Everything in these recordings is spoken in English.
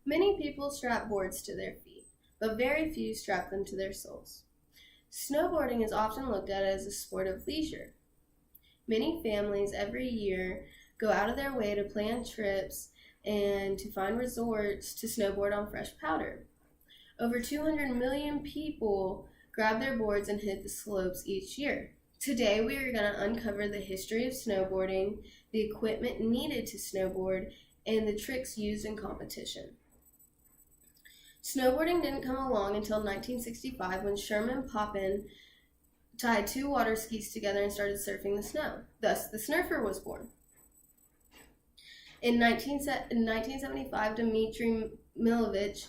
Many people strap boards to their feet, but very few strap them to their soles. Snowboarding is often looked at as a sport of leisure. Many families every year go out of their way to plan trips and to find resorts to snowboard on fresh powder. Over 200 million people grab their boards and hit the slopes each year. Today we are going to uncover the history of snowboarding, the equipment needed to snowboard, and the tricks used in competition. Snowboarding didn't come along until 1965 when Sherman Poppin tied two water skis together and started surfing the snow. Thus, the Snurfer was born. In 1975, Dmitry Milovich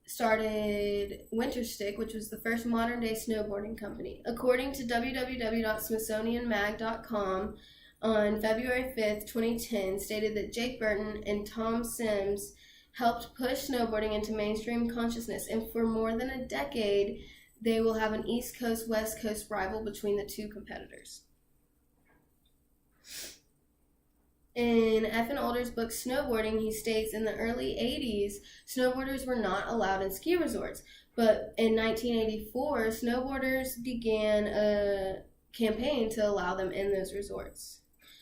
started Winterstick, which was the first modern-day snowboarding company. According to www.smithsonianmag.com, on February 5th, 2010, stated that Jake Burton and Tom Sims helped push snowboarding into mainstream consciousness, and for more than a decade, they will have an East Coast-West Coast rival between the two competitors. In F. and Older's book Snowboarding, he states in the early 80s, snowboarders were not allowed in ski resorts, but in 1984, snowboarders began a campaign to allow them in those resorts.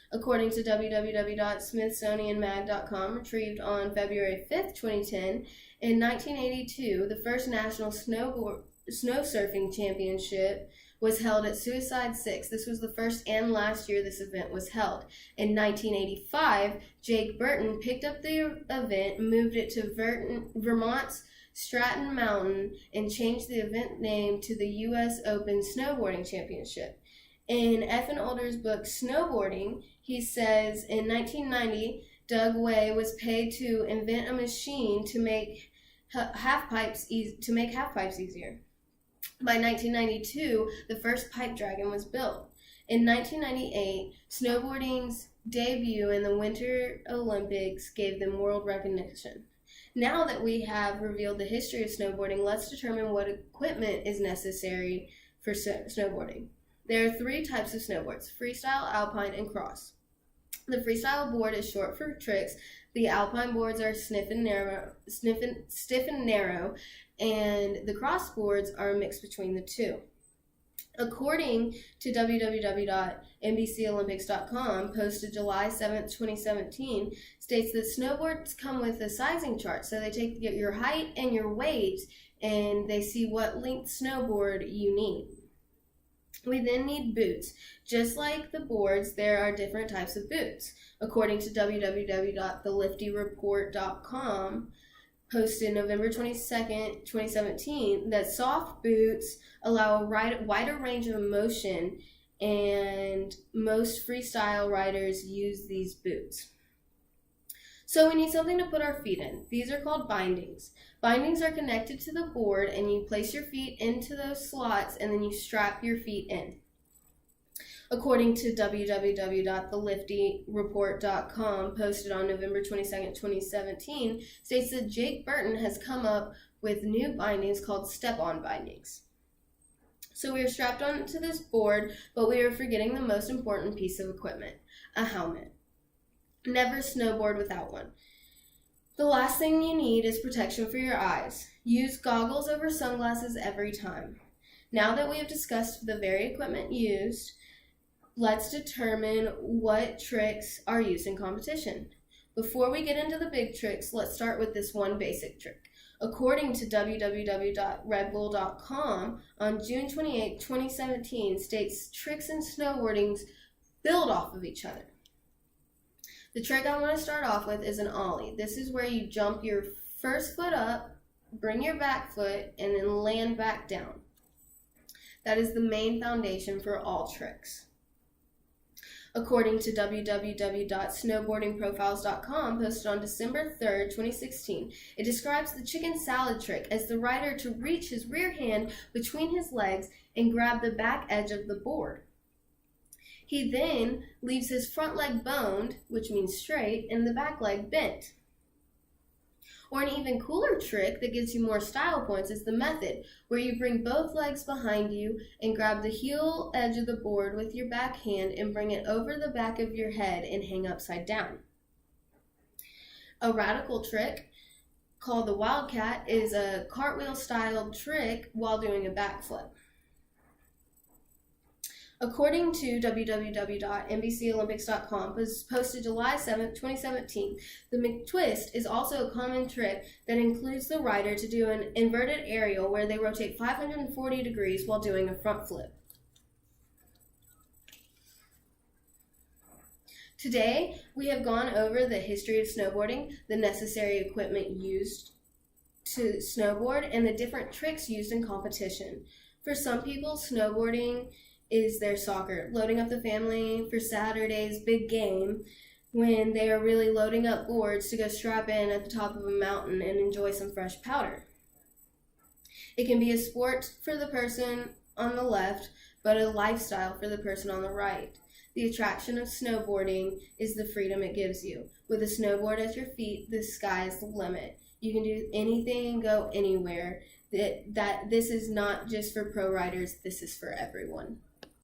According to www.smithsonianmag.com, retrieved on February 5th, 2010, in 1982, the first national snow surfing championship was held at Suicide Six. This was the first and last year this event was held. In 1985, Jake Burton picked up the event, moved it to Vermont's Stratton Mountain, and changed the event name to the U.S. Open Snowboarding Championship. In F. and Older's book Snowboarding, he says in 1990, Doug Way was paid to invent a machine to make half pipes easier. By 1992, the first pipe dragon was built. In 1998, snowboarding's debut in the Winter Olympics gave them world recognition. Now that we have revealed the history of snowboarding, let's determine what equipment is necessary for snowboarding. There are three types of snowboards: freestyle, alpine, and cross. The freestyle board is short for tricks. The alpine boards are stiff and narrow, and the cross boards are a mix between the two. According to www.nbcolympics.com, posted July 7, 2017, states that snowboards come with a sizing chart. So they take your height and your weight, and they see what length snowboard you need. We then need boots. Just like the boards, there are different types of boots. According to www.thelifty.report.com, posted November 22nd, 2017, that soft boots allow a wider range of motion, and most freestyle riders use these boots. So we need something to put our feet in. These are called bindings. Bindings are connected to the board, and you place your feet into those slots, and then you strap your feet in. According to www.thelifty.report.com, posted on November 22nd, 2017, states that Jake Burton has come up with new bindings called step-on bindings. So we are strapped onto this board, but we are forgetting the most important piece of equipment: a helmet. Never snowboard without one. The last thing you need is protection for your eyes. Use goggles over sunglasses every time. Now that we have discussed the very equipment used, let's determine what tricks are used in competition. Before we get into the big tricks, let's start with this one basic trick. According to www.redbull.com, on June 28, 2017, states tricks in snowboarding build off of each other. The trick I want to start off with is an ollie. This is where you jump your first foot up, bring your back foot, and then land back down. That is the main foundation for all tricks. According to www.snowboardingprofiles.com, posted on December 3rd, 2016, it describes the chicken salad trick as the rider to reach his rear hand between his legs and grab the back edge of the board. He then leaves his front leg boned, which means straight, and the back leg bent. Or an even cooler trick that gives you more style points is the method, where you bring both legs behind you and grab the heel edge of the board with your back hand and bring it over the back of your head and hang upside down. A radical trick called the Wildcat, is a cartwheel-style trick while doing a backflip. According to www.nbcolympics.com, was posted July 7, 2017, the McTwist is also a common trick that includes the rider to do an inverted aerial where they rotate 540 degrees while doing a front flip. Today, we have gone over the history of snowboarding, the necessary equipment used to snowboard, and the different tricks used in competition. For some people, snowboarding is their soccer, loading up the family for Saturday's big game when they are really loading up boards to go strap in at the top of a mountain and enjoy some fresh powder. It can be a sport for the person on the left, but a lifestyle for the person on the right. The attraction of snowboarding is the freedom it gives you. With a snowboard at your feet, the sky is the limit. You can do anything and go anywhere. This is not just for pro riders, this is for everyone.